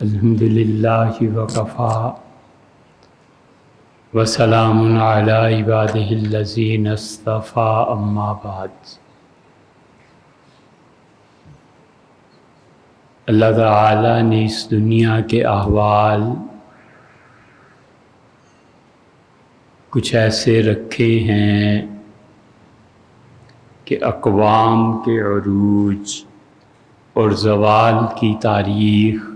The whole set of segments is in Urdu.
الحمدللہ وکفا وسلام علی عبادہ الذین اصطفیٰ اما بعد۔ اللہ تعالیٰ نے اس دنیا کے احوال کچھ ایسے رکھے ہیں کہ اقوام کے عروج اور زوال کی تاریخ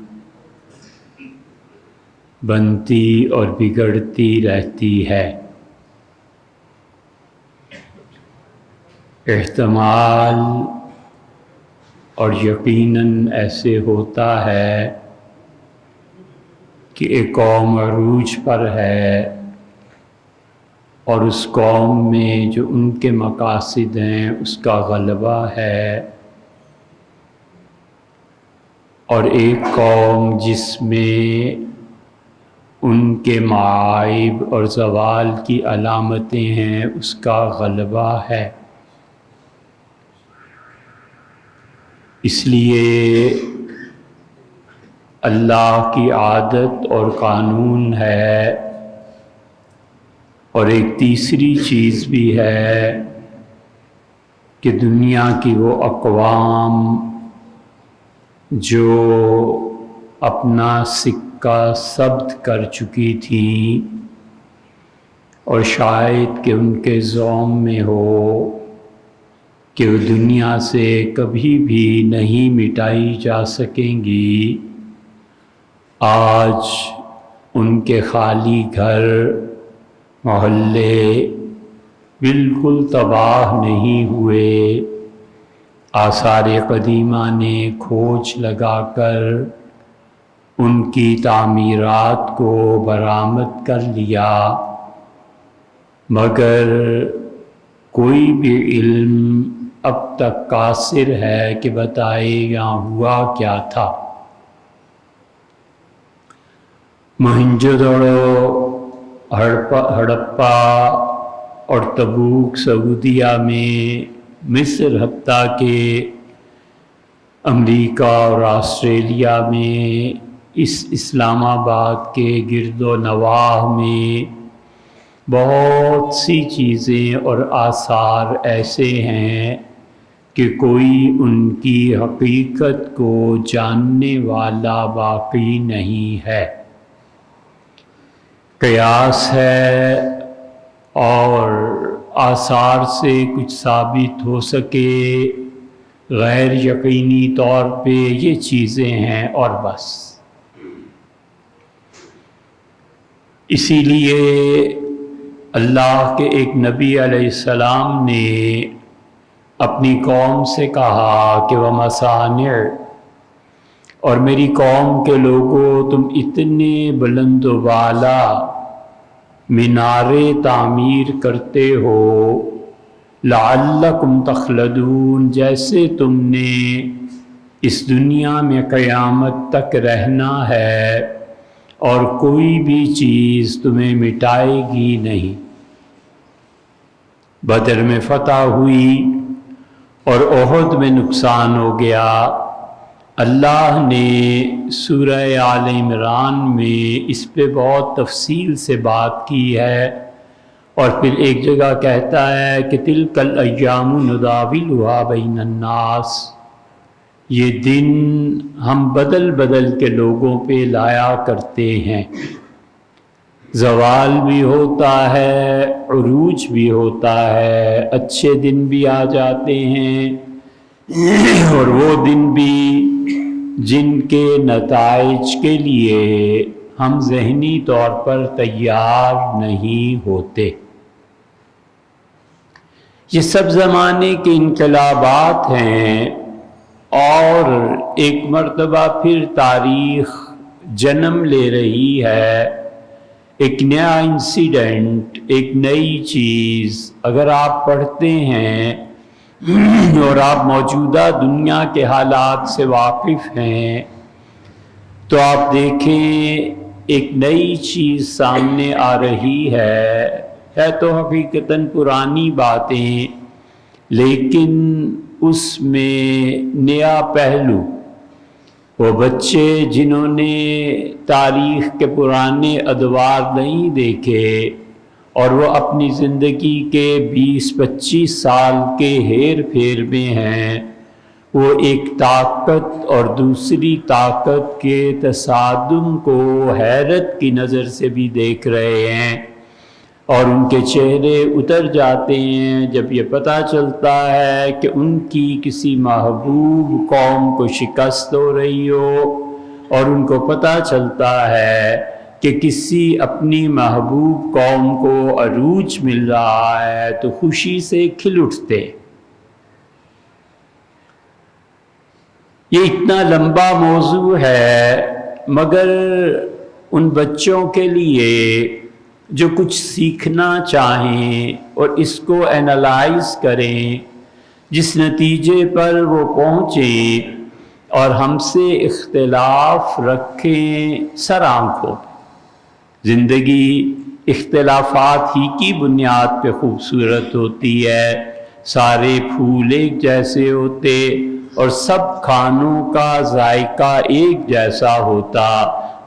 بنتی اور بگڑتی رہتی ہے۔ احتمال اور یقیناً ایسے ہوتا ہے کہ ایک قوم عروج پر ہے اور اس قوم میں جو ان کے مقاصد ہیں اس کا غلبہ ہے، اور ایک قوم جس میں ان کے معائب اور زوال کی علامتیں ہیں اس کا غلبہ ہے۔ اس لیے اللہ کی عادت اور قانون ہے، اور ایک تیسری چیز بھی ہے کہ دنیا کی وہ اقوام جو اپنا سکہ ثبت کر چکی تھیں اور شاید کہ ان کے ذوم میں ہو کہ وہ دنیا سے کبھی بھی نہیں مٹائی جا سکیں گی، آج ان کے خالی گھر محلے بالکل تباہ نہیں ہوئے، آثار قدیمہ نے کھوج لگا کر ان کی تعمیرات کو برآمد کر لیا، مگر کوئی بھی علم اب تک قاصر ہے کہ بتائے یہاں ہوا کیا تھا۔ موہنجودڑو، ہڑپا اور تبوک سعودیہ میں، مصر حتیٰ کہ امریکہ اور آسٹریلیا میں، اس اسلام آباد کے گرد و نواح میں بہت سی چیزیں اور آثار ایسے ہیں کہ کوئی ان کی حقیقت کو جاننے والا باقی نہیں ہے۔ قیاس ہے اور آثار سے کچھ ثابت ہو سکے، غیر یقینی طور پہ یہ چیزیں ہیں اور بس۔ اسی لیے اللہ کے ایک نبی علیہ السلام نے اپنی قوم سے کہا کہ وَمَصَانِعَ، اور میری قوم کے لوگوں تم اتنے بلند و بالا مینارے تعمیر کرتے ہو، لعلکم تخلدون، جیسے تم نے اس دنیا میں قیامت تک رہنا ہے اور کوئی بھی چیز تمہیں مٹائے گی نہیں۔ بدر میں فتح ہوئی اور احد میں نقصان ہو گیا۔ اللہ نے سورہ آل عمران میں اس پہ بہت تفصیل سے بات کی ہے، اور پھر ایک جگہ کہتا ہے کہ تِلْكَ الْأَيَّامُ نُدَاوِلُهَا بَيْنَ النَّاسِ، یہ دن ہم بدل بدل کے لوگوں پہ لایا کرتے ہیں، زوال بھی ہوتا ہے، عروج بھی ہوتا ہے، اچھے دن بھی آ جاتے ہیں، اور وہ دن بھی جن کے نتائج کے لیے ہم ذہنی طور پر تیار نہیں ہوتے۔ یہ سب زمانے کے انقلابات ہیں، اور ایک مرتبہ پھر تاریخ جنم لے رہی ہے، ایک نیا انسیڈنٹ، ایک نئی چیز۔ اگر آپ پڑھتے ہیں اور آپ موجودہ دنیا کے حالات سے واقف ہیں تو آپ دیکھیں ایک نئی چیز سامنے آ رہی ہے تو حقیقتاً پرانی باتیں، لیکن اس میں نیا پہلو وہ بچے جنہوں نے تاریخ کے پرانے ادوار نہیں دیکھے اور وہ اپنی زندگی کے 20-25 سال کے ہیر پھیر میں ہیں، وہ ایک طاقت اور دوسری طاقت کے تصادم کو حیرت کی نظر سے بھی دیکھ رہے ہیں، اور ان کے چہرے اتر جاتے ہیں جب یہ پتہ چلتا ہے کہ ان کی کسی محبوب قوم کو شکست ہو رہی ہو، اور ان کو پتہ چلتا ہے کہ کسی اپنی محبوب قوم کو عروج مل رہا ہے تو خوشی سے کھل اٹھتے۔ یہ اتنا لمبا موضوع ہے، مگر ان بچوں کے لیے جو کچھ سیکھنا چاہیں اور اس کو اینالائز کریں، جس نتیجے پر وہ پہنچیں اور ہم سے اختلاف رکھیں، سر آنکھوں۔ زندگی اختلافات ہی کی بنیاد پہ خوبصورت ہوتی ہے، سارے پھول ایک جیسے ہوتے اور سب کھانوں کا ذائقہ ایک جیسا ہوتا،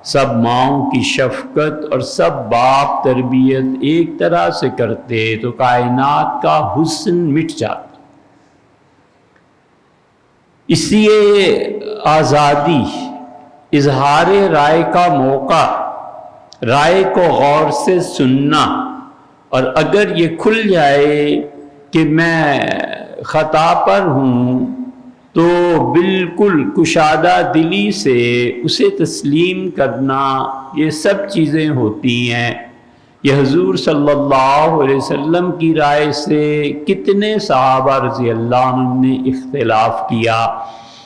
سب ماؤں کی شفقت اور سب باپ تربیت ایک طرح سے کرتے تو کائنات کا حسن مٹ جاتا۔ اس لیے آزادی، اظہار رائے کا موقع، رائے کو غور سے سننا، اور اگر یہ کھل جائے کہ میں خطا پر ہوں تو بالکل کشادہ دلی سے اسے تسلیم کرنا، یہ سب چیزیں ہوتی ہیں۔ یہ حضور صلی اللہ علیہ وسلم کی رائے سے کتنے صحابہ رضی اللہ عنہ نے اختلاف کیا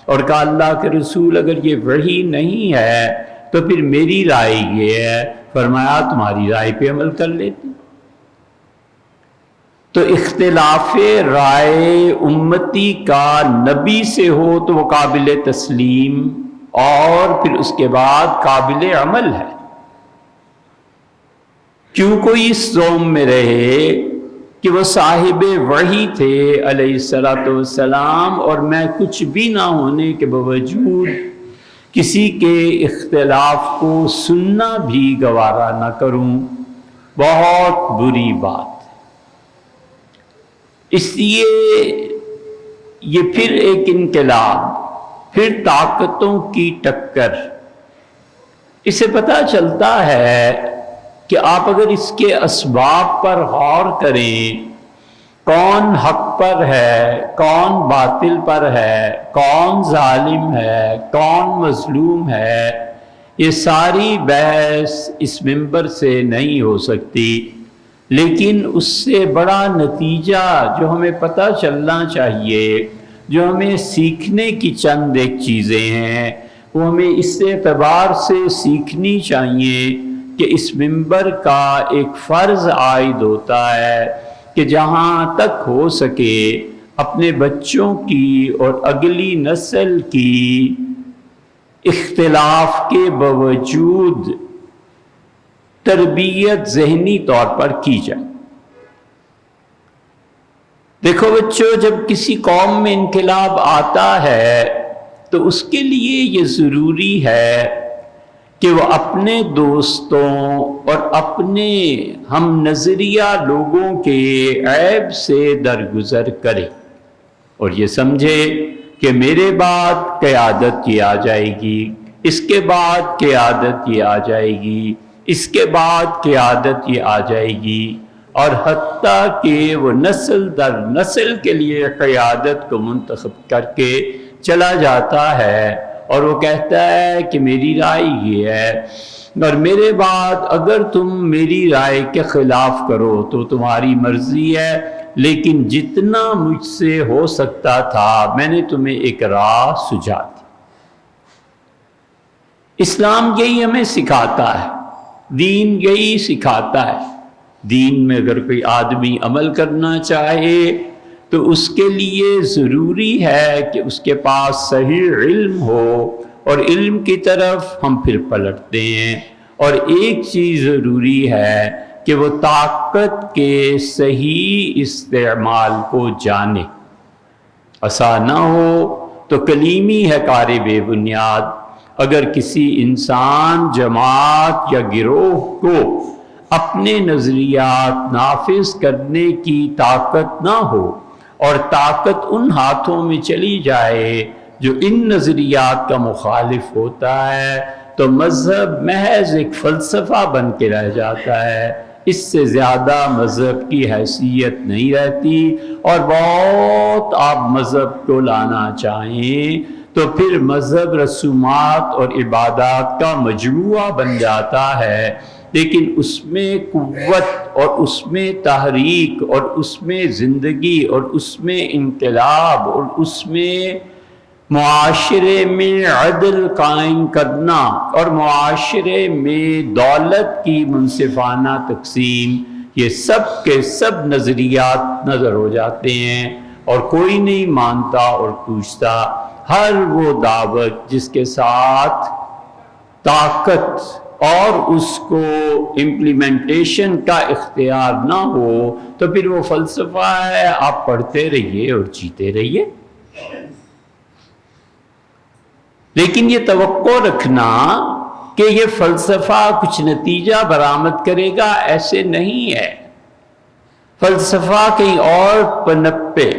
اور کہا اللہ کے رسول اگر یہ وحی نہیں ہے تو پھر میری رائے یہ ہے، فرمایا تمہاری رائے پہ عمل کر لیتے۔ تو اختلاف رائے امتی کا نبی سے ہو تو وہ قابل تسلیم اور پھر اس کے بعد قابل عمل ہے۔ کیوں کوئی اس زوم میں رہے کہ وہ صاحب وحی تھے علیہ الصلوۃ والسلام، اور میں کچھ بھی نہ ہونے کے باوجود کسی کے اختلاف کو سننا بھی گوارا نہ کروں، بہت بری بات۔ اس لیے یہ پھر ایک انقلاب، پھر طاقتوں کی ٹکر۔ اسے پتہ چلتا ہے کہ آپ اگر اس کے اسباب پر غور کریں، کون حق پر ہے، کون باطل پر ہے، کون ظالم ہے، کون مظلوم ہے، یہ ساری بحث اس منبر سے نہیں ہو سکتی، لیکن اس سے بڑا نتیجہ جو ہمیں پتہ چلنا چاہیے، جو ہمیں سیکھنے کی چند ایک چیزیں ہیں، وہ ہمیں اس اعتبار سے سیکھنی چاہیے کہ اس منبر کا ایک فرض عائد ہوتا ہے کہ جہاں تک ہو سکے اپنے بچوں کی اور اگلی نسل کی اختلاف کے باوجود تربیت ذہنی طور پر کی جائے۔ دیکھو بچوں، جب کسی قوم میں انقلاب آتا ہے تو اس کے لیے یہ ضروری ہے کہ وہ اپنے دوستوں اور اپنے ہم نظریہ لوگوں کے عیب سے درگزر کرے اور یہ سمجھے کہ میرے بعد قیادت یہ آ جائے گی، اس کے بعد قیادت یہ آ جائے گی، اس کے بعد قیادت یہ آ جائے گی، اور حتیٰ کہ وہ نسل در نسل کے لیے قیادت کو منتخب کر کے چلا جاتا ہے اور وہ کہتا ہے کہ میری رائے یہ ہے، اور میرے بعد اگر تم میری رائے کے خلاف کرو تو تمہاری مرضی ہے، لیکن جتنا مجھ سے ہو سکتا تھا میں نے تمہیں ایک راہ سجھا دی۔ اسلام یہی ہمیں سکھاتا ہے، دین یہی سکھاتا ہے۔ دین میں اگر کوئی آدمی عمل کرنا چاہے تو اس کے لیے ضروری ہے کہ اس کے پاس صحیح علم ہو، اور علم کی طرف ہم پھر پلٹتے ہیں، اور ایک چیز ضروری ہے کہ وہ طاقت کے صحیح استعمال کو جانے۔ ایسا نہ ہو تو کلیمی ہے کار بے بنیاد، اگر کسی انسان، جماعت یا گروہ کو اپنے نظریات نافذ کرنے کی طاقت نہ ہو اور طاقت ان ہاتھوں میں چلی جائے جو ان نظریات کا مخالف ہوتا ہے، تو مذہب محض ایک فلسفہ بن کے رہ جاتا ہے، اس سے زیادہ مذہب کی حیثیت نہیں رہتی۔ اور بہت آپ مذہب کو لانا چاہیں تو پھر مذہب رسومات اور عبادات کا مجموعہ بن جاتا ہے، لیکن اس میں قوت اور اس میں تحریک اور اس میں زندگی اور اس میں انقلاب اور اس میں معاشرے میں عدل قائم کرنا اور معاشرے میں دولت کی منصفانہ تقسیم، یہ سب کے سب نظریات نظر ہو جاتے ہیں، اور کوئی نہیں مانتا اور پوچھتا۔ ہر وہ دعوت جس کے ساتھ طاقت اور اس کو امپلیمنٹیشن کا اختیار نہ ہو تو پھر وہ فلسفہ ہے، آپ پڑھتے رہیے اور جیتے رہیے۔ لیکن یہ توقع رکھنا کہ یہ فلسفہ کچھ نتیجہ برآمد کرے گا، ایسے نہیں ہے۔ فلسفہ کہیں اور پنپے،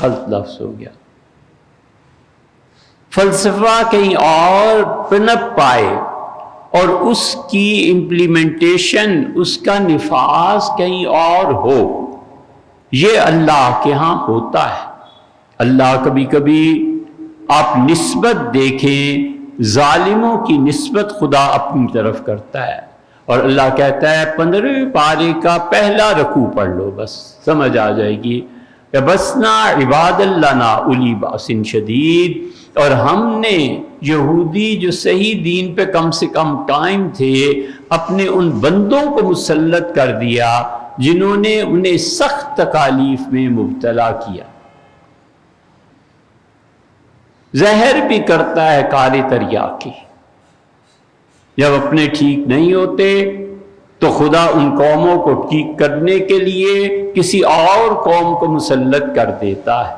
غلط لفظ ہو گیا، فلسفہ کہیں اور پنپ پائے اور اس کی امپلیمنٹیشن، اس کا نفاذ کہیں اور ہو، یہ اللہ کے ہاں ہوتا ہے۔ اللہ کبھی کبھی آپ نسبت دیکھیں، ظالموں کی نسبت خدا اپنی طرف کرتا ہے، اور اللہ کہتا ہے 15ویں پارے کا پہلا رکوع پڑھ لو، بس سمجھ آ جائے گی۔ بسنا عباد لنا اولی باس شدید، اور ہم نے یہودی جو صحیح دین پہ کم سے کم قائم تھے، اپنے ان بندوں کو مسلط کر دیا جنہوں نے انہیں سخت تکالیف میں مبتلا کیا۔ زہر بھی کرتا ہے کالے تریاکی، جب اپنے ٹھیک نہیں ہوتے تو خدا ان قوموں کو ٹھیک کرنے کے لیے کسی اور قوم کو مسلط کر دیتا ہے۔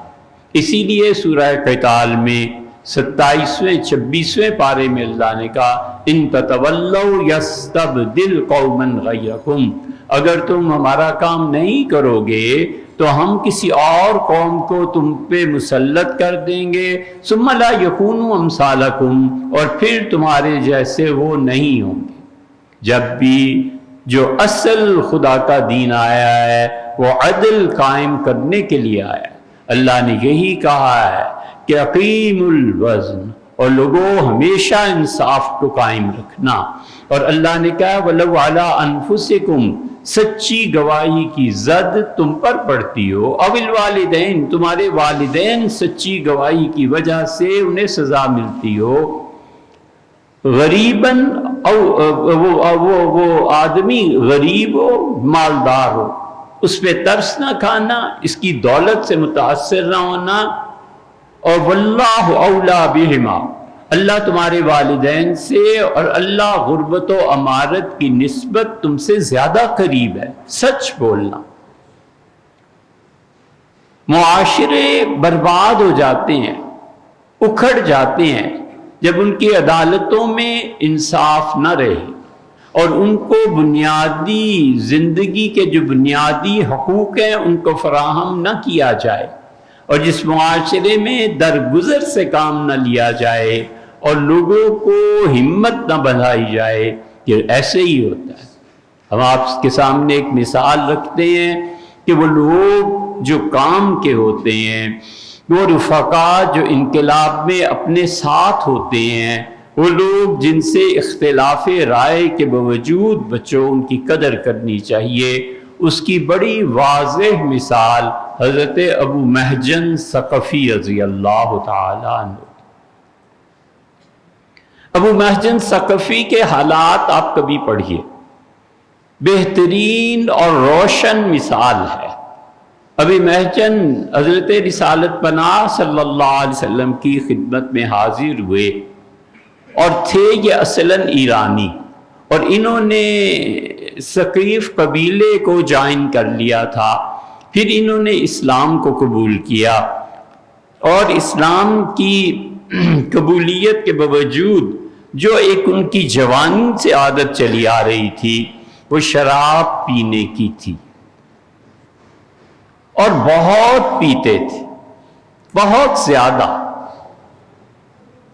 اسی لیے سورہ قتال میں 27ویں 26ویں پارے میں اللہ نے کہا ان تتولوا یستبدل قوما غیرکم، اگر تم ہمارا کام نہیں کرو گے تو ہم کسی اور قوم کو تم پہ مسلط کر دیں گے، ثم لا یکونوا امثالکم، اور پھر تمہارے جیسے وہ نہیں ہوں گے۔ جب بھی جو اصل خدا کا دین آیا ہے وہ عدل قائم کرنے کے لیے آیا ہے۔ اللہ نے یہی کہا ہے کہ اقیم الوزن، اور لوگوں ہمیشہ انصاف کو قائم رکھنا، اور اللہ نے کہا وَلَوْ عَلَىٰ أَنفُسِكُمْ، سچی گواہی کی زد تم پر پڑتی ہو، او الوالدین، تمہارے والدین سچی گواہی کی وجہ سے انہیں سزا ملتی ہو، غریباً وہ آدمی غریب ہو مالدار ہو، اس پہ ترس نہ کھانا، اس کی دولت سے متاثر نہ ہونا، اور واللہ اولا بہما، اللہ تمہارے والدین سے اور اللہ غربت و امارت کی نسبت تم سے زیادہ قریب ہے۔ سچ بولنا۔ معاشرے برباد ہو جاتے ہیں، اکھڑ جاتے ہیں جب ان کی عدالتوں میں انصاف نہ رہے اور ان کو بنیادی زندگی کے جو بنیادی حقوق ہیں ان کو فراہم نہ کیا جائے، اور جس معاشرے میں درگزر سے کام نہ لیا جائے اور لوگوں کو ہمت نہ بندھائی جائے، یہ ایسے ہی ہوتا ہے۔ ہم آپ کے سامنے ایک مثال رکھتے ہیں کہ وہ لوگ جو کام کے ہوتے ہیں، وہ رفقا جو انقلاب میں اپنے ساتھ ہوتے ہیں، وہ لوگ جن سے اختلاف رائے کے باوجود بچوں ان کی قدر کرنی چاہیے، اس کی بڑی واضح مثال حضرت ابو محجن ثقفی رضی اللہ تعالی عنہ۔ ابو محجن ثقفی کے حالات آپ کبھی پڑھیے، بہترین اور روشن مثال ہے۔ ابی محجن حضرت رسالت پناہ صلی اللہ علیہ وسلم کی خدمت میں حاضر ہوئے، اور تھے یہ اصلاً ایرانی، اور انہوں نے ثقیف قبیلے کو جوائن کر لیا تھا، پھر انہوں نے اسلام کو قبول کیا، اور اسلام کی قبولیت کے باوجود جو ایک ان کی جوانی سے عادت چلی آ رہی تھی وہ شراب پینے کی تھی، اور بہت پیتے تھے، بہت زیادہ۔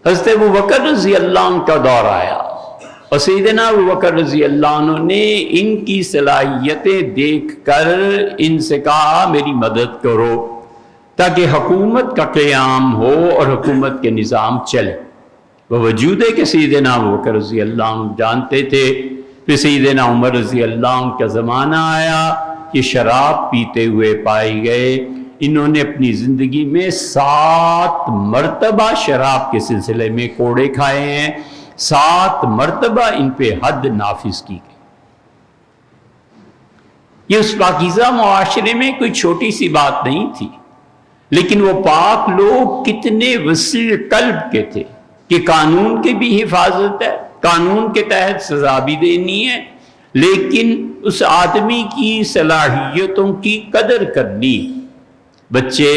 حضرت ابوبکر رضی اللہ عنہ کا دور آیا اور سیدنا ابوبکر رضی اللہ عنہ نے ان کی صلاحیتیں دیکھ کر ان سے کہا میری مدد کرو تاکہ حکومت کا قیام ہو اور حکومت کے نظام چلے۔ باوجود کہ سیدنا ابوبکر رضی اللہ عنہ جانتے تھے، پھر سیدنا عمر رضی اللہ عنہ کا زمانہ آیا، یہ شراب پیتے ہوئے پائے گئے۔ انہوں نے اپنی زندگی میں 7 مرتبہ شراب کے سلسلے میں کوڑے کھائے ہیں، 7 مرتبہ ان پہ حد نافذ کی گئی۔ یہ اس پاکیزہ معاشرے میں کوئی چھوٹی سی بات نہیں تھی، لیکن وہ پاک لوگ کتنے وسیع قلب کے تھے کہ قانون کی بھی حفاظت ہے، قانون کے تحت سزا بھی دینی ہے، لیکن اس آدمی کی صلاحیتوں کی قدر کرنی۔ بچے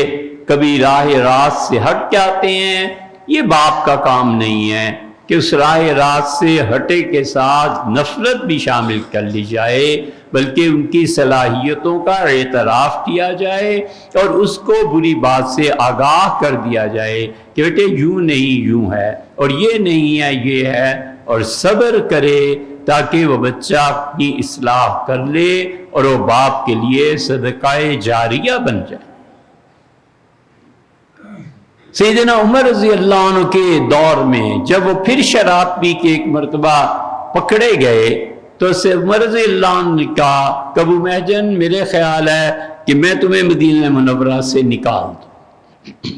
کبھی راہ راست سے ہٹ جاتے ہیں، یہ باپ کا کام نہیں ہے کہ اس راہ راست سے ہٹے کے ساتھ نفرت بھی شامل کر لی جائے، بلکہ ان کی صلاحیتوں کا اعتراف کیا جائے اور اس کو بری بات سے آگاہ کر دیا جائے کہ بیٹے یوں نہیں یوں ہے، اور یہ نہیں ہے یہ ہے، اور صبر کرے تاکہ وہ بچہ اپنی اصلاح کر لے اور وہ باپ کے لیے صدقہ جاریہ بن جائے۔ سیدنا عمر رضی اللہ عنہ کے دور میں جب وہ پھر شراب پی کے ایک مرتبہ پکڑے گئے تو عمر رضی اللہ عنہ نے کہا کہ ابو محجن میرے خیال ہے کہ میں تمہیں مدینہ منورہ سے نکال دوں،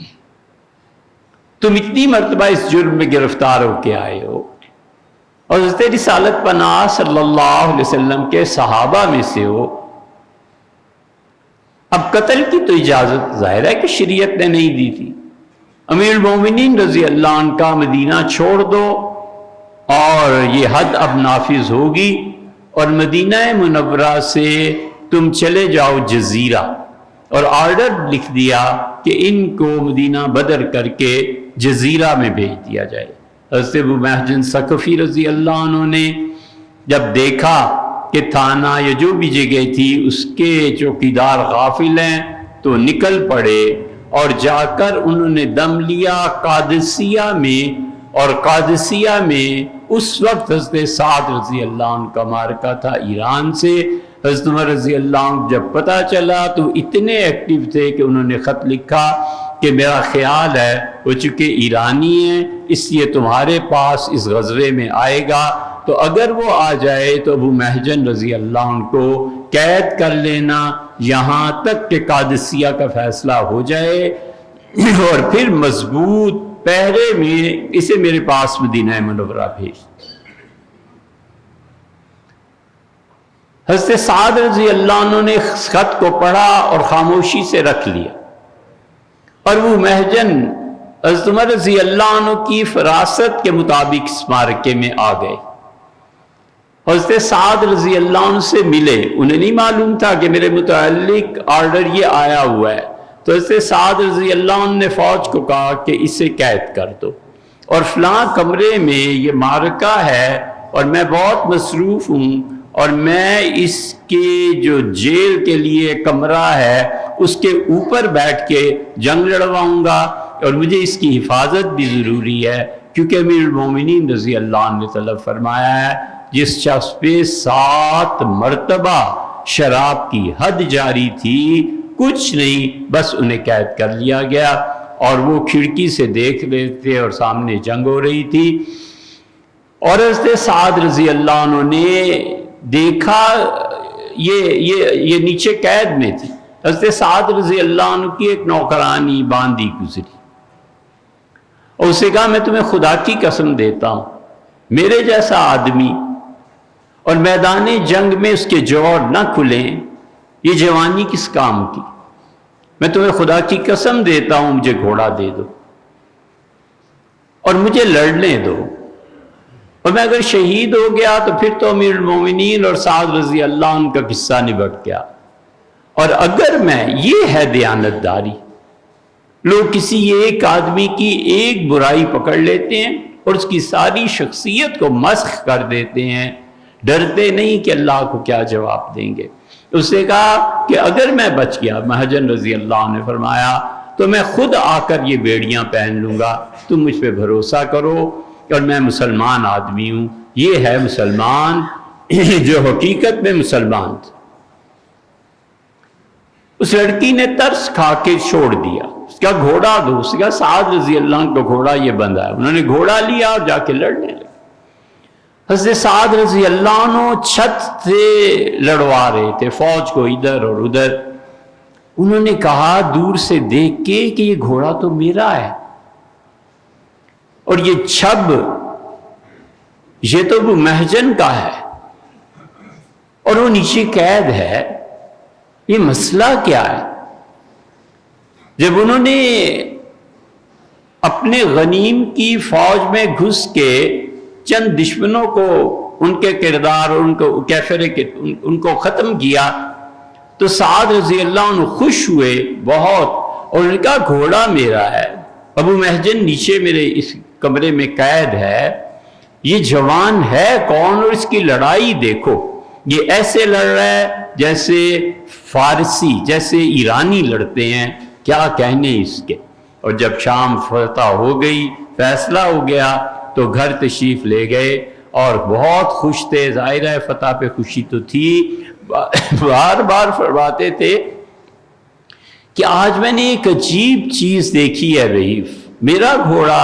تم اتنی مرتبہ اس جرم میں گرفتار ہو کے آئے ہو، اور حضرت رسالت پناہ صلی اللہ علیہ وسلم کے صحابہ میں سے ہو، اب قتل کی تو اجازت ظاہر ہے کہ شریعت نے نہیں دی تھی، امیر المومنین رضی اللہ عنہ کا مدینہ چھوڑ دو اور یہ حد اب نافذ ہوگی، اور مدینہ منورہ سے تم چلے جاؤ جزیرہ، اور آرڈر لکھ دیا کہ ان کو مدینہ بدر کر کے جزیرہ میں بھیج دیا جائے۔ حضرت ابو محجن ثقفی رضی اللہ عنہ نے جب دیکھا کہ تھانہ یا جو بھی جگہ تھی اس کے چوکیدار غافل ہیں تو نکل پڑے اور جا کر انہوں نے دم لیا قادسیہ میں، اور قادسیہ میں اس وقت حضرت سعد رضی اللہ عنہ کا معرکہ تھا ایران سے۔ حضرت عمر رضی اللہ عنہ جب پتہ چلا تو اتنے ایکٹیو تھے کہ انہوں نے خط لکھا کہ میرا خیال ہے وہ چونکہ ایرانی ہیں اس لیے تمہارے پاس اس غزوے میں آئے گا، تو اگر وہ آ جائے تو ابو محجن رضی اللہ عنہ کو قید کر لینا یہاں تک کہ قادسیہ کا فیصلہ ہو جائے، اور پھر مضبوط پہرے میں اسے میرے پاس مدینہ منورہ بھیج۔ حضرت سعد رضی اللہ عنہ نے خط کو پڑھا اور خاموشی سے رکھ لیا، اور وہ محجن حضرت عمر رضی اللہ عنہ کی فراست کے مطابق اس معرکے میں آ گئے۔ حضرت سعد رضی اللہ عنہ سے ملے، انہیں نہیں معلوم تھا کہ میرے متعلق آرڈر یہ آیا ہوا ہے، تو حضرت سعد رضی اللہ عنہ نے فوج کو کہا کہ اسے قید کر دو، اور فلاں کمرے میں یہ معرکہ ہے اور میں بہت مصروف ہوں، اور میں اس کے جو جیل کے لیے کمرہ ہے اس کے اوپر بیٹھ کے جنگ لڑواؤں گا، اور مجھے اس کی حفاظت بھی ضروری ہے، کیونکہ امیر المومنین رضی اللہ عنہ نے طلب فرمایا ہے جس شخص پہ 7 مرتبہ شراب کی حد جاری تھی کچھ نہیں، بس انہیں قید کر لیا گیا، اور وہ کھڑکی سے دیکھ رہے تھے اور سامنے جنگ ہو رہی تھی۔ اور حضرت سعد رضی اللہ عنہ نے دیکھا یہ نیچے قید میں تھی، حضرت سعد رضی اللہ عنہ کی ایک نوکرانی باندھی گزری، اور اسے کہا میں تمہیں خدا کی قسم دیتا ہوں میرے جیسا آدمی اور میدان جنگ میں اس کے جوڑ نہ کھلیں، یہ جوانی کس کام کی، میں تمہیں خدا کی قسم دیتا ہوں مجھے گھوڑا دے دو اور مجھے لڑنے دو، اور میں اگر شہید ہو گیا تو پھر تو امیر المومنین اور سعد رضی اللہ عنہ کا قصہ نبٹ گیا، اور اگر میں یہ ہے دیانت داری، لوگ کسی ایک آدمی کی ایک برائی پکڑ لیتے ہیں اور اس کی ساری شخصیت کو مسخ کر دیتے ہیں، ڈرتے نہیں کہ اللہ کو کیا جواب دیں گے۔ اس نے کہا کہ اگر میں بچ گیا، مہاجن رضی اللہ عنہ نے فرمایا، تو میں خود آ کر یہ بیڑیاں پہن لوں گا، تم مجھ پہ بھروسہ کرو، اور میں مسلمان آدمی ہوں۔ یہ ہے مسلمان جو حقیقت میں مسلمان تھا۔ اس لڑکی نے ترس کھا کے چھوڑ دیا، اس کا گھوڑا دو، اس کا سعد رضی اللہ عنہ کا گھوڑا یہ بندھا ہے، انہوں نے گھوڑا لیا اور جا کے لڑنے لگے۔ حضرت سعد رضی اللہ عنہ چھت سے لڑوا رہے تھے فوج کو ادھر اور ادھر۔ انہوں نے کہا دور سے دیکھ کے کہ یہ گھوڑا تو میرا ہے، اور یہ چھب یہ تو ابو محجن کا ہے، اور وہ نیچے قید ہے، یہ مسئلہ کیا ہے؟ جب انہوں نے اپنے غنیم کی فوج میں گھس کے چند دشمنوں کو، ان کے کردار اور ان کو کیفرے کے ان کو ختم کیا، تو سعد رضی اللہ عنہ خوش ہوئے بہت، اور ان کا گھوڑا میرا ہے، ابو محجن نیچے میرے اس کمرے میں قید ہے، یہ جوان ہے کون، اور اس کی لڑائی دیکھو، یہ ایسے لڑ رہا ہے جیسے فارسی، جیسے ایرانی لڑتے ہیں، کیا کہنے اس کے۔ اور جب شام فتح ہو گئی، فیصلہ ہو گیا، تو گھر تشریف لے گئے اور بہت خوش تھے، ظاہر ہے فتح پہ خوشی تو تھی، بار بار فرماتے تھے کہ آج میں نے ایک عجیب چیز دیکھی ہے رئیف، میرا گھوڑا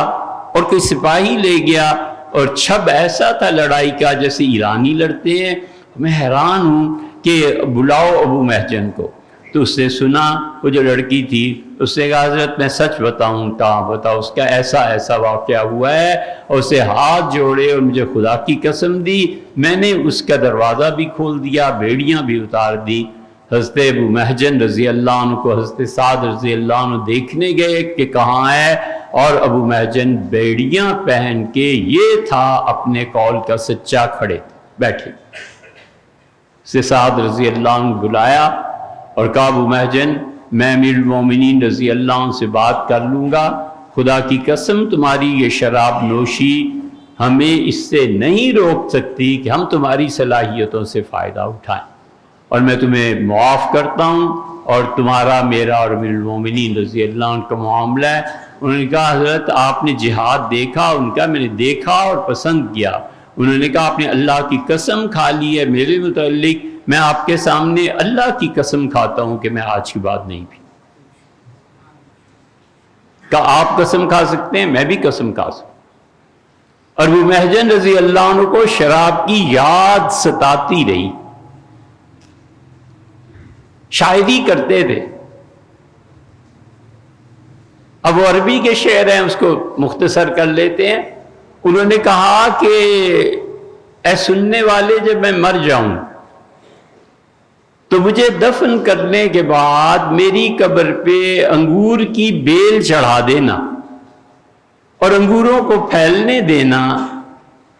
اور کوئی سپاہی لے گیا، اور چھب ایسا تھا لڑائی کا جیسے ایرانی لڑتے ہیں، میں حیران ہوں کہ بلاؤ ابو محجن کو۔ تو اس نے سنا، وہ جو لڑکی تھی، اس نے کہا حضرت میں سچ بتاؤں، کہاں بتاؤ، اس کا ایسا ایسا واقعہ ہوا ہے، اور اسے ہاتھ جوڑے اور مجھے خدا کی قسم دی، میں نے اس کا دروازہ بھی کھول دیا، بیڑیاں بھی اتار دی۔ حضرت ابو محجن رضی اللہ عنہ کو حضرت سعد رضی اللہ عنہ دیکھنے گئے کہ کہاں ہے، اور ابو محجن بیڑیاں پہن کے، یہ تھا اپنے قول کا سچا، کھڑے بیٹھے۔ سے سعد رضی اللہ عنہ بلایا اور کہا ابو محجن میں امیر المومنین رضی اللہ عنہ سے بات کر لوں گا، خدا کی قسم تمہاری یہ شراب نوشی ہمیں اس سے نہیں روک سکتی کہ ہم تمہاری صلاحیتوں سے فائدہ اٹھائیں، اور میں تمہیں معاف کرتا ہوں، اور تمہارا میرا اور امیر المومنین رضی اللہ عنہ کا معاملہ ہے۔ انہوں نے کہا حضرت آپ نے جہاد دیکھا؟ ان کا میں نے دیکھا اور پسند کیا۔ انہوں نے کہا آپ نے اللہ کی قسم کھا لی ہے میرے متعلق، میں آپ کے سامنے اللہ کی قسم کھاتا ہوں کہ میں آج کی بات نہیں پی۔ کہا آپ قسم کھا سکتے ہیں، میں بھی قسم کھا سکتا ہوں۔ اور ابو محجن رضی اللہ عنہ کو شراب کی یاد ستاتی رہی، شاعری کرتے تھے۔ اب وہ عربی کے شعر ہیں، اس کو مختصر کر لیتے ہیں۔ انہوں نے کہا کہ اے سننے والے، جب میں مر جاؤں تو مجھے دفن کرنے کے بعد میری قبر پہ انگور کی بیل چڑھا دینا اور انگوروں کو پھیلنے دینا،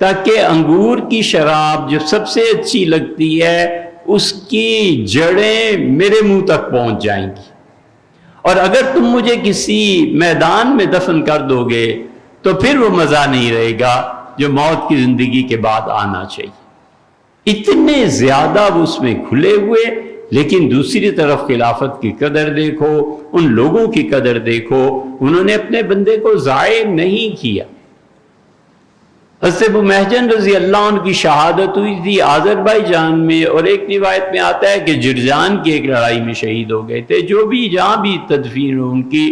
تاکہ انگور کی شراب جو سب سے اچھی لگتی ہے اس کی جڑیں میرے منہ تک پہنچ جائیں گی، اور اگر تم مجھے کسی میدان میں دفن کر دو گے تو پھر وہ مزہ نہیں رہے گا جو موت کی زندگی کے بعد آنا چاہیے۔ اتنے زیادہ وہ اس میں کھلے ہوئے، لیکن دوسری طرف خلافت کی قدر دیکھو، ان لوگوں کی قدر دیکھو، انہوں نے اپنے بندے کو ضائع نہیں کیا۔ حضرت ابو محجن رضی اللہ عنہ کی شہادت ہوئی تھی آذربائیجان میں، اور ایک روایت میں آتا ہے کہ جرجان کی ایک لڑائی میں شہید ہو گئے تھے۔ جو بھی جہاں بھی تدفین ہو ان کی،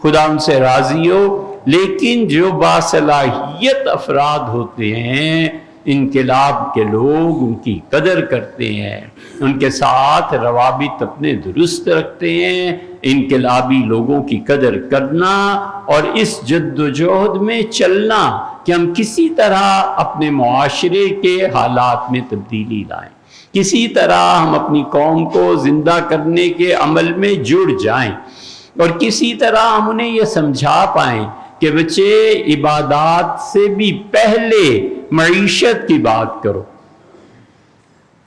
خدا ان سے راضی ہو۔ لیکن جو باصلاحیت افراد ہوتے ہیں، انقلاب کے لوگ ان کی قدر کرتے ہیں، ان کے ساتھ روابط اپنے درست رکھتے ہیں۔ انقلابی لوگوں کی قدر کرنا اور اس جد و جہد میں چلنا کہ ہم کسی طرح اپنے معاشرے کے حالات میں تبدیلی لائیں، کسی طرح ہم اپنی قوم کو زندہ کرنے کے عمل میں جڑ جائیں، اور کسی طرح ہم انہیں یہ سمجھا پائیں کہ بچے عبادات سے بھی پہلے معیشت کی بات کرو۔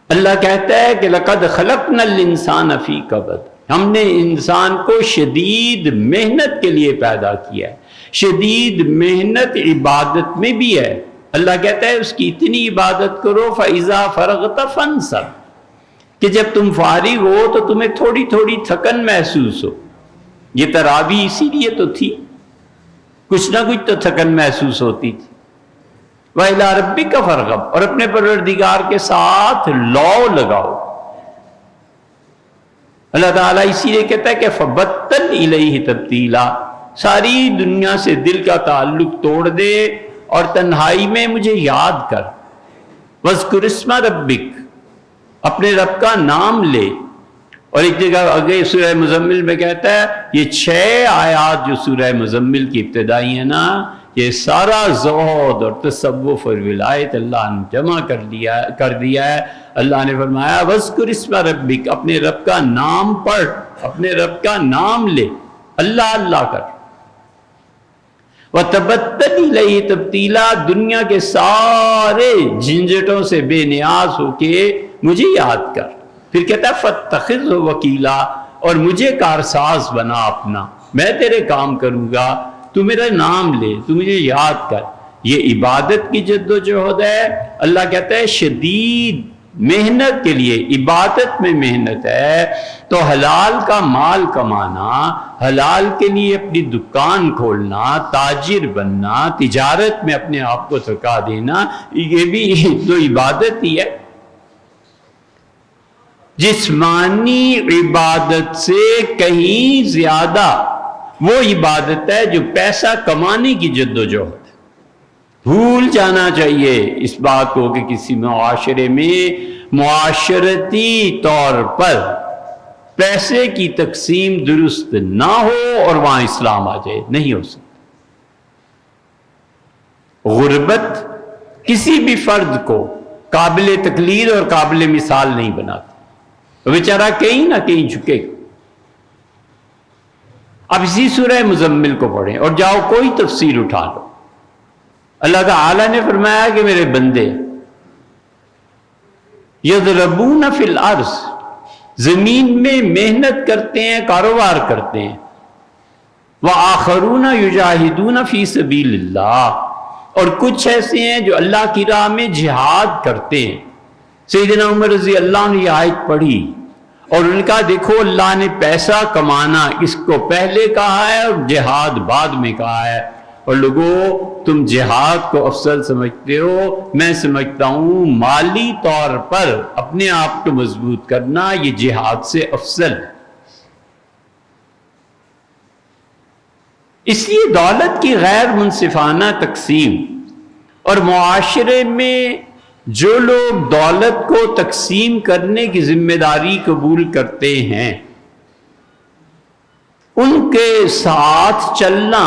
اللہ کہتا ہے کہ لَقَدْ خَلَقْنَا الْإِنسَانَ فِي كَبَدٍ، ہم نے انسان کو شدید محنت کے لیے پیدا کیا ہے. شدید محنت عبادت میں بھی ہے. اللہ کہتا ہے اس کی اتنی عبادت کرو فَإِذَا فَرَغْتَ فَانْصَبْ، کہ جب تم فارغ ہو تو تمہیں تھوڑی تھوڑی تھکن محسوس ہو. یہ تراویح اسی لیے تو تھی، کچھ نہ کچھ تو تھکن محسوس ہوتی تھی. وَإِلَىٰ رَبِّكَ فَارْغَب، اور اپنے پروردگار کے ساتھ لو لگاؤ. اللہ تعالیٰ اسی لیے کہتا ہے کہ فَبَتَّلْ إِلَيْهِ تَبْتِيلًا، ساری دنیا سے دل کا تعلق توڑ دے اور تنہائی میں مجھے یاد کر. وَاذْكُرِ اسْمَ رَبِّكَ، اپنے رب کا نام لے. اور ایک جگہ آگے سورہ مزمل میں کہتا ہے یہ 6 آیات جو سورہ مزمل کی ابتدائی ہیں نا، یہ سارا زہد اور تصوف اور ولایت اللہ نے جمع کر دیا ہے. اللہ نے فرمایا وَاذْكُرِ اسْمَ رَبِّكَ، اپنے رب کا نام پڑھ، اپنے رب کا نام لے، اللہ اللہ کر. وَتَبَتَّلْ إِلَيْهِ تَبْتِيلًا، دنیا کے سارے جھنجھٹوں سے بے نیاز ہو کے مجھے یاد کر. پھر کہتا ہے فَاتَّخِذْهُ وَكِيلًا، اور مجھے کارساز بنا اپنا، میں تیرے کام کروں گا، تو میرا نام لے، تو مجھے یاد کر. یہ عبادت کی جد و جہد ہے. اللہ کہتا ہے شدید محنت کے لیے، عبادت میں محنت ہے. تو حلال کا مال کمانا، حلال کے لیے اپنی دکان کھولنا، تاجر بننا، تجارت میں اپنے آپ کو تھکا دینا، یہ بھی تو عبادت ہی ہے. جسمانی عبادت سے کہیں زیادہ وہ عبادت ہے جو پیسہ کمانے کی جد و جہد ہے. بھول جانا چاہیے اس بات کو کہ کسی معاشرے میں معاشرتی طور پر پیسے کی تقسیم درست نہ ہو اور وہاں اسلام آ جائے، نہیں ہو سکتا. غربت کسی بھی فرد کو قابل تقلید اور قابل مثال نہیں بناتی. بیچارہ کہیں نہ کہیں جھکے گا. اب اسی سورہ مزمل کو پڑھیں اور جاؤ کوئی تفسیر اٹھا لو. اللہ تعالی نے فرمایا کہ میرے بندے یضربون فی الارض، زمین میں محنت کرتے ہیں، کاروبار کرتے ہیں. وآخرون یجاہدون فی سبیل اللہ، اور کچھ ایسے ہیں جو اللہ کی راہ میں جہاد کرتے ہیں. سیدنا عمر رضی اللہ عنہ یہ آیت پڑھی اور ان کا دیکھو اللہ نے پیسہ کمانا اس کو پہلے کہا ہے اور جہاد بعد میں کہا ہے. اور لوگوں تم جہاد کو افضل سمجھتے ہو، میں سمجھتا ہوں مالی طور پر اپنے آپ کو مضبوط کرنا یہ جہاد سے افضل ہے. اس لیے دولت کی غیر منصفانہ تقسیم اور معاشرے میں جو لوگ دولت کو تقسیم کرنے کی ذمہ داری قبول کرتے ہیں ان کے ساتھ چلنا،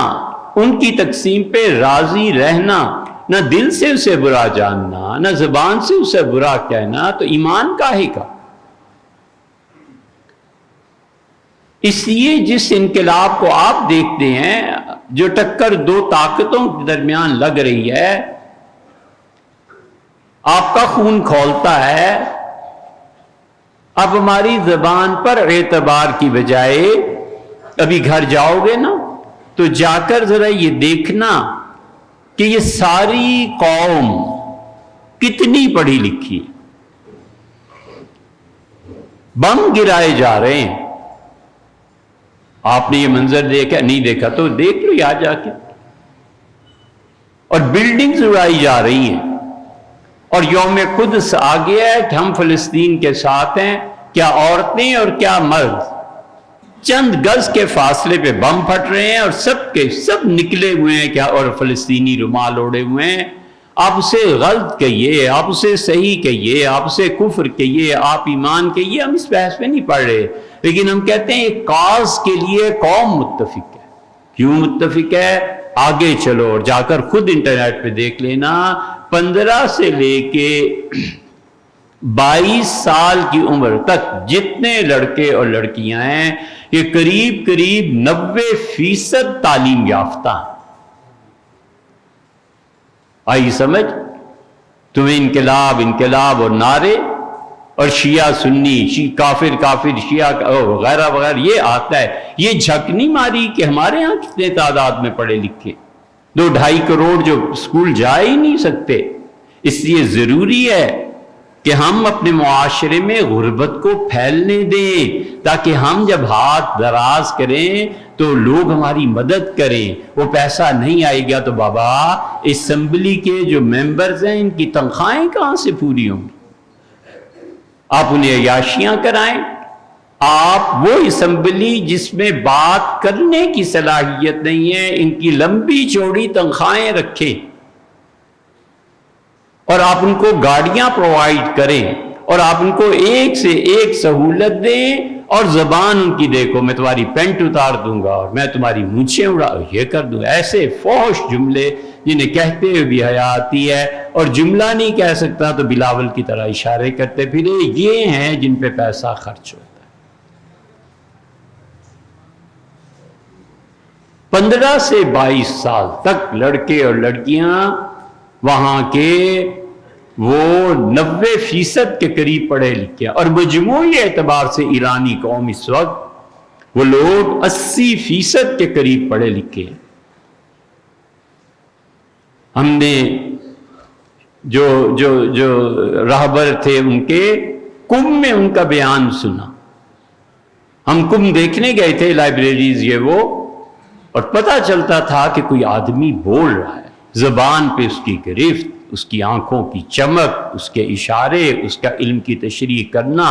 ان کی تقسیم پہ راضی رہنا، نہ دل سے اسے برا جاننا، نہ زبان سے اسے برا کہنا، تو ایمان کاہے کا. اس لیے جس انقلاب کو آپ دیکھتے ہیں جو ٹکر دو طاقتوں کے درمیان لگ رہی ہے، آپ کا خون کھولتا ہے. اب ہماری زبان پر اعتبار کی بجائے ابھی گھر جاؤ گے نا تو جا کر ذرا یہ دیکھنا کہ یہ ساری قوم کتنی پڑھی لکھی ہے. بم گرائے جا رہے ہیں. آپ نے یہ منظر دیکھا نہیں دیکھا تو دیکھ لو یہاں جا کے. اور بلڈنگز اڑائی جا رہی ہیں. اور یوم قدس آ گیا ہے کہ ہم فلسطین کے ساتھ ہیں. کیا عورتیں اور کیا مرد چند گز کے فاصلے پہ بم پھٹ رہے ہیں اور سب کے سب نکلے ہوئے ہیں کیا، اور فلسطینی رومال اوڑے ہوئے ہیں. آپ اسے غلط کہیے، آپ اسے صحیح کہیے، آپ اسے کفر کہیے، آپ ایمان کہیے، ہم اس بحث میں نہیں پڑھ رہے. لیکن ہم کہتے ہیں ایک کاز کے لیے قوم متفق ہے. کیوں متفق ہے؟ آگے چلو اور جا کر خود انٹرنیٹ پہ دیکھ لینا. 15 سے لے کے 22 سال کی عمر تک جتنے لڑکے اور لڑکیاں ہیں یہ قریب 90% تعلیم یافتہ ہیں. آئی سمجھ؟ تمہیں انقلاب اور نعرے اور شیعہ سنی، کافر کافر، شیعہ وغیرہ وغیرہ، یہ آتا ہے۔ یہ جھک نہیں ماری کہ ہمارے ہاں کتنے تعداد میں پڑھے لکھے، 2-2.5 کروڑ جو اسکول جا ہی نہیں سکتے۔ اس لیے ضروری ہے کہ ہم اپنے معاشرے میں غربت کو پھیلنے دیں، تاکہ ہم جب ہاتھ دراز کریں تو لوگ ہماری مدد کریں۔ وہ پیسہ نہیں آئے گا تو بابا اسمبلی کے جو ممبرز ہیں ان کی تنخواہیں کہاں سے پوری ہوں گی؟ آپ انہیں عیاشیاں کرائیں۔ آپ وہ اسمبلی جس میں بات کرنے کی صلاحیت نہیں ہے، ان کی لمبی چوڑی تنخواہیں رکھیں، اور آپ ان کو گاڑیاں پرووائڈ کریں، اور آپ ان کو ایک سے ایک سہولت دیں، اور زبان ان کی دیکھو، میں تمہاری پینٹ اتار دوں گا، اور میں تمہاری مونچھیں اڑا یہ کر دوں، ایسے فحش جملے جنہیں کہتے ہوئے بھی حیا آتی ہے، اور جملہ نہیں کہہ سکتا تو بلاول کی طرح اشارے کرتے پھرے۔ یہ ہیں جن پہ پیسہ خرچ ہوتا ہے۔ 15 سے 22 سال تک لڑکے اور لڑکیاں وہاں کے وہ 90% کے قریب پڑھے لکھے، اور مجموعی اعتبار سے ایرانی قوم اس وقت وہ لوگ 80% کے قریب پڑھے لکھے ہیں۔ ہم نے جو راہبر تھے ان کے کم میں ان کا بیان سنا۔ ہم کم دیکھنے گئے تھے، لائبریریز یہ وہ، اور پتہ چلتا تھا کہ کوئی آدمی بول رہا ہے، زبان پہ اس کی گرفت، اس کی آنکھوں کی چمک، اس کے اشارے، اس کا علم کی تشریح کرنا،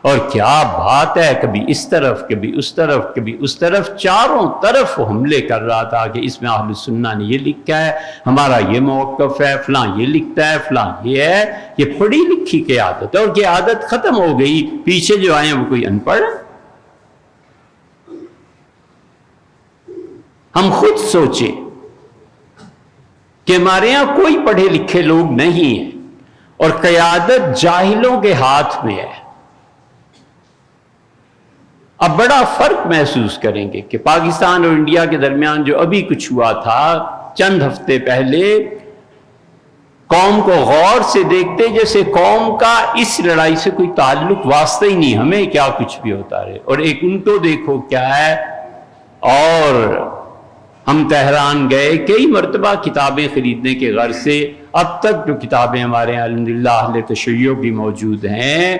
اور کیا بات ہے، کبھی اس طرف کبھی اس طرف کبھی اس طرف، چاروں طرف وہ حملے کر رہا تھا کہ اس میں اہل سنہ نے یہ لکھا ہے، ہمارا یہ موقف ہے، فلاں یہ لکھتا ہے، فلاں یہ ہے۔ یہ پڑھی لکھی قیادت ہے، اور قیادت ختم ہو گئی، پیچھے جو آئے ہیں وہ کوئی ان پڑھ ہے۔ ہم خود سوچیں کہ ہمارے ہاں کوئی پڑھے لکھے لوگ نہیں ہیں، اور قیادت جاہلوں کے ہاتھ میں ہے۔ اب بڑا فرق محسوس کریں گے کہ پاکستان اور انڈیا کے درمیان جو ابھی کچھ ہوا تھا چند ہفتے پہلے، قوم کو غور سے دیکھتے جیسے قوم کا اس لڑائی سے کوئی تعلق واسطہ ہی نہیں، ہمیں کیا کچھ بھی ہوتا رہے، اور ایک ان کو دیکھو کیا ہے۔ اور ہم تہران گئے کئی مرتبہ کتابیں خریدنے کے غرض سے، اب تک جو کتابیں ہمارے یہاں الحمدللہ اہل تشیع بھی موجود ہیں،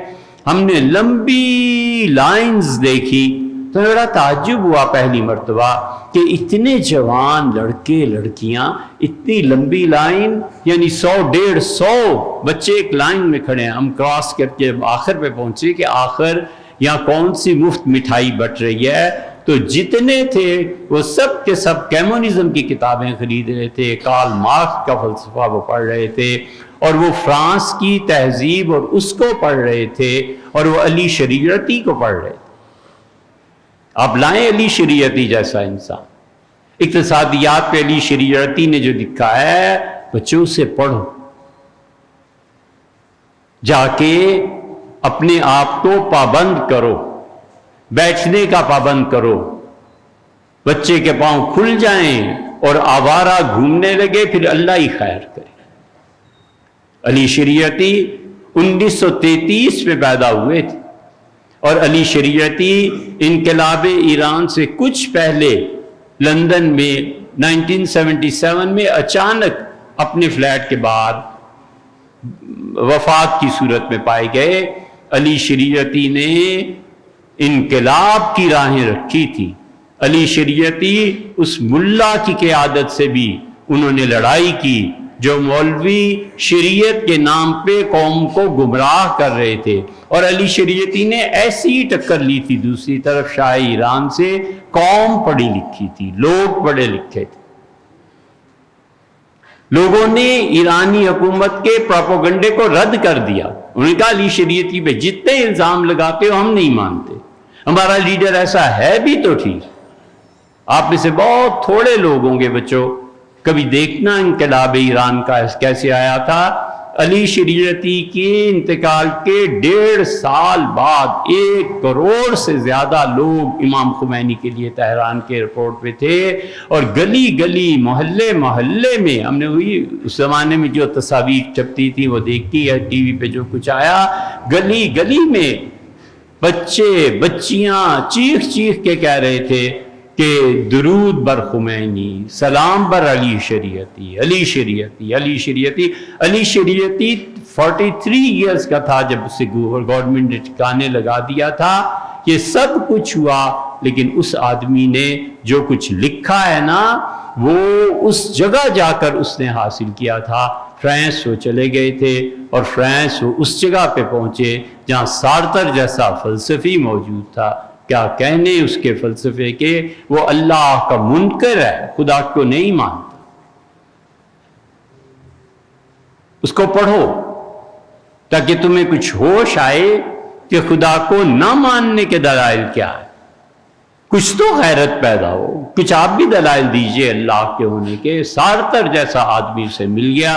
ہم نے لمبی لائنز دیکھی تو میرا تعجب ہوا پہلی مرتبہ کہ اتنے جوان لڑکے لڑکیاں، اتنی لمبی لائن، یعنی 100-150 بچے ایک لائن میں کھڑے ہیں۔ ہم کراس کر کے آخر پہ پہنچے کہ آخر یہاں کون سی مفت مٹھائی بٹ رہی ہے، تو جتنے تھے وہ سب کے سب کمیونزم کی کتابیں خرید رہے تھے، کارل مارکس کا فلسفہ وہ پڑھ رہے تھے، اور وہ فرانس کی تہذیب اور اس کو پڑھ رہے تھے، اور وہ علی شریعتی کو پڑھ رہے تھے۔ آپ لائیں علی شریعتی جیسا انسان، اقتصادیات پہ علی شریعتی نے جو لکھا ہے بچوں سے پڑھو، جا کے اپنے آپ کو پابند کرو، بیٹھنے کا پابند کرو، بچے کے پاؤں کھل جائیں اور آوارہ گھومنے لگے، پھر اللہ ہی خیر کرے۔ علی شریعتی 1933 میں پیدا ہوئے تھے، اور علی شریعتی انقلاب ایران سے کچھ پہلے لندن میں 1977 میں اچانک اپنے فلیٹ کے بعد وفات کی صورت میں پائے گئے۔ علی شریعتی نے انقلاب کی راہیں رکھی تھی۔ علی شریعتی اس ملا کی قیادت سے بھی انہوں نے لڑائی کی جو مولوی شریعت کے نام پہ قوم کو گمراہ کر رہے تھے، اور علی شریعتی نے ایسی ہی ٹکر لی تھی دوسری طرف شاہ ایران سے۔ قوم پڑھی لکھی تھی، لوگ پڑھے لکھے تھے، لوگوں نے ایرانی حکومت کے پروپیگنڈے کو رد کر دیا۔ انہوں نے کہا علی شریعتی پہ جتنے الزام لگاتے ہو ہم نہیں مانتے، ہمارا لیڈر ایسا ہے بھی تو ٹھیک۔ آپ میں سے بہت تھوڑے لوگ ہوں گے بچوں کبھی دیکھنا انقلاب ایران کا کیسے آیا تھا۔ علی شریعتی کے انتقال کے 1.5 سال بعد 1 کروڑ سے زیادہ لوگ امام خمینی کے لیے تہران کے ایئرپورٹ پہ تھے، اور گلی گلی محلے محلے میں ہم نے وہی اس زمانے میں جو تصاویر چھپتی تھی وہ دیکھی ہے، ٹی وی پہ جو کچھ آیا، گلی گلی میں بچے بچیاں چیخ چیخ کے کہہ رہے تھے کہ درود بر خمینی، سلام بر علی شریعتی، علی شریعتی، علی شریعتی۔ علی شریعتی 43 ایئرز کا تھا جب اسے گورنمنٹ نے ٹھکانے لگا دیا تھا۔ یہ سب کچھ ہوا، لیکن اس آدمی نے جو کچھ لکھا ہے نا وہ اس جگہ جا کر اس نے حاصل کیا تھا۔ فرانس وہ چلے گئے تھے اور فرانس وہ اس جگہ پہ پہنچے جہاں سارتر جیسا فلسفی موجود تھا۔ کیا کہنے اس کے فلسفے کے، وہ اللہ کا منکر ہے، خدا کو نہیں مانتا۔ اس کو پڑھو تاکہ تمہیں کچھ ہوش آئے کہ خدا کو نہ ماننے کے دلائل کیا ہے، کچھ تو غیرت پیدا ہو، کچھ آپ بھی دلائل دیجئے اللہ کے ہونے کے۔ سارتر جیسا آدمی سے مل گیا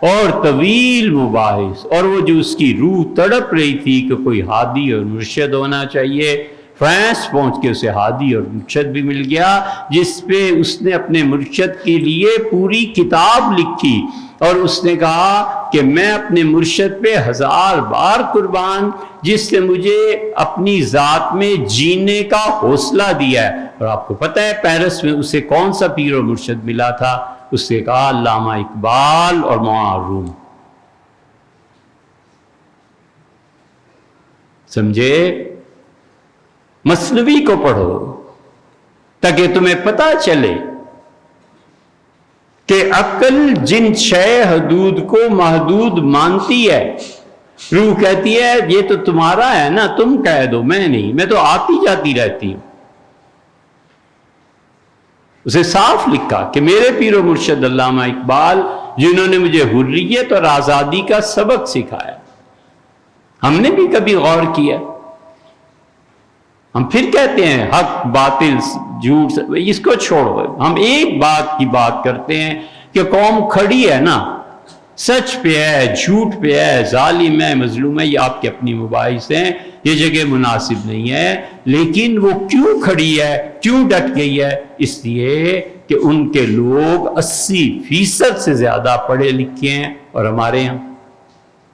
اور طویل مباحث، اور وہ جو اس کی روح تڑپ رہی تھی کہ کوئی ہادی اور مرشد ہونا چاہیے، فرانس پہنچ کے اسے ہادی اور مرشد بھی مل گیا، جس پہ اس نے اپنے مرشد کے لیے پوری کتاب لکھی، اور اس نے کہا کہ میں اپنے مرشد پہ 1000 بار قربان، جس نے مجھے اپنی ذات میں جینے کا حوصلہ دیا ہے۔ اور آپ کو پتہ ہے پیرس میں اسے کون سا پیر و مرشد ملا تھا؟ اس نے کہا علامہ اقبال اور معمر روم۔ سمجھے؟ مثنوی کو پڑھو تاکہ تمہیں پتہ چلے کہ عقل جن شے حدود کو محدود مانتی ہے، روح کہتی ہے یہ تو تمہارا ہے نا، تم کہہ دو، میں نہیں، میں تو آتی جاتی رہتی ہوں۔ اسے صاف لکھا کہ میرے پیر و مرشد علامہ اقبال، جنہوں نے مجھے حریت اور آزادی کا سبق سکھایا، ہم نے بھی کبھی غور کیا؟ ہم پھر کہتے ہیں حق باطل جھوٹ، اس کو چھوڑو، ہم ایک بات کی بات کرتے ہیں کہ قوم کھڑی ہے نا، سچ پہ ہے، جھوٹ پہ ہے، ظالم ہے، مظلوم ہے، یہ آپ کے اپنی مباحث ہیں، یہ جگہ مناسب نہیں ہے۔ لیکن وہ کیوں کھڑی ہے، کیوں ڈٹ گئی ہے؟ اس لیے کہ ان کے لوگ 80% سے زیادہ پڑھے لکھے ہیں، اور ہمارے یہاں